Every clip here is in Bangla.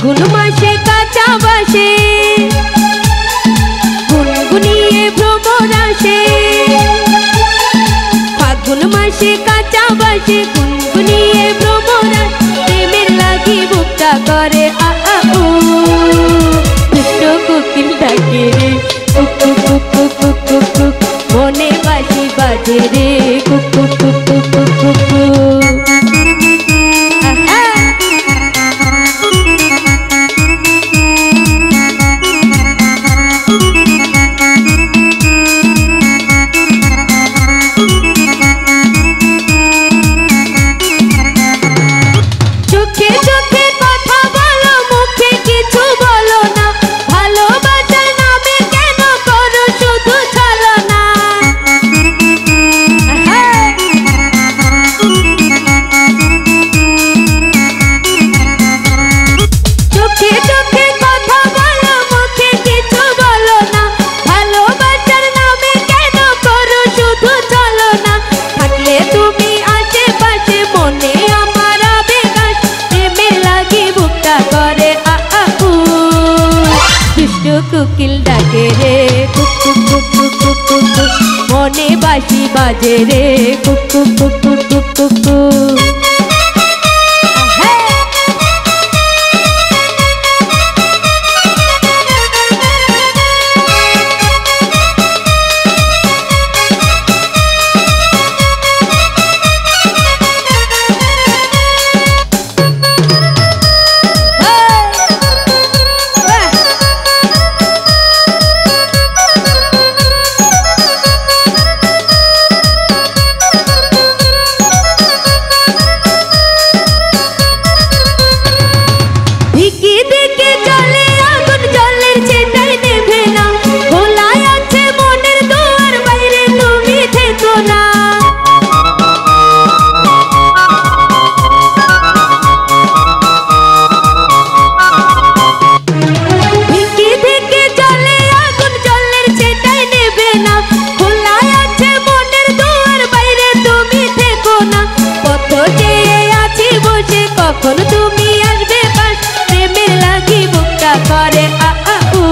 ফাগুন মাসে কাঁচা বাসে গুনগুনিয়ে ভ্রমর আসে। ফাগুন মাসে কাঁচা বাসে গুনগুনিয়ে ভ্রমর আসে। প্রেমের লাগি বুকটা করে আ আ উ, দুষ্ট কোকিল ডাকে রে cook cook cook cook cook cook cook, মনে বাঁশি বাজে রে cook cook cook cook cook cook cook. কোকিল ডাকে রে cook cook cook cook cook cook cook, মনে বাঁশি বাজে রে cook cook cook cook cook cook cook. তুমি আসবে পাশ, প্রেমের লাগি বুকটা করে আ আ উ,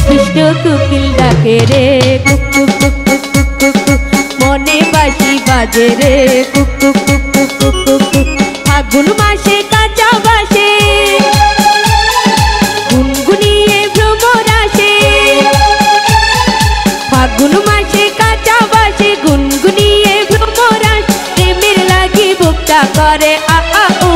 দুষ্ট কোকিল ডাকে রে cook cook cook cook cook cook cook, মনে বাঁশি বাজে রে cook cook cook cook cook cook cook. ফাগুন মাসে কাঁচা বাসে গুনগুনিয়ে ভ্রমর আসে। ফাগুন মাসে কাঁচা বাসে গুনগুনিয়ে ভ্রমর আসে। প্রেমের লাগি বুকটা করে আ আ উ,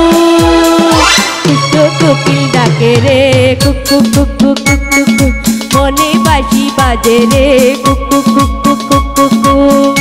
দুষ্ট কোকিল ডাকে রে cook cook cook cook cook cook cook, মনে বাঁশি বাজে রে cook cook cook cook cook cook cook.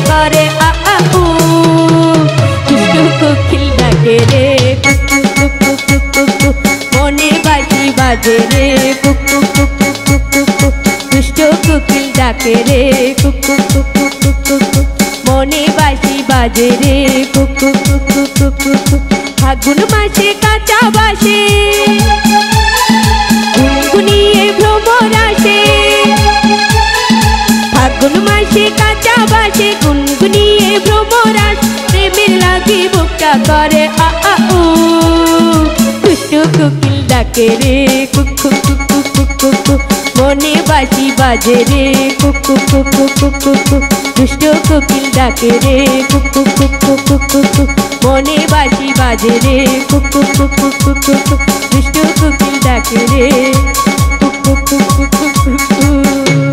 করে আ আ উ, দুষ্ট কোকিল ডাকে রে cook cook cook cook cook cook, মনে বাঁশি বাজে রে cook cook cook cook cook cook cook, দুষ্ট কোকিল ডাকে রে cook cook cook cook cook cook cook, মনে বাঁশি বাজে রে cook cook cook cook cook cook cook. ফাগুন মাসে কাঁচা বাসে গুনগুনিয়ে ভ্রমর আসে। ফাগুন মাসে কাঁচা বাসে গুনগুনিয়ে ভ্রমর আসে। প্রেমের লাগি বুকটা করে আ আ উ, দুষ্ট কোকিল ডাকে রে cook cook cook cook cook cook cook, মনে বাঁশি বাজে রে কুকু কুকু কুকু কুকু দুষ্ট কোকিল ডাকে রে কুকু কুকু কুকু কুকু মনে বাঁশি বাজে রে কুকু কুকু কুকু কুকু দুষ্ট কোকিল ডাকে রে কুকু কুকু কুকু কুকু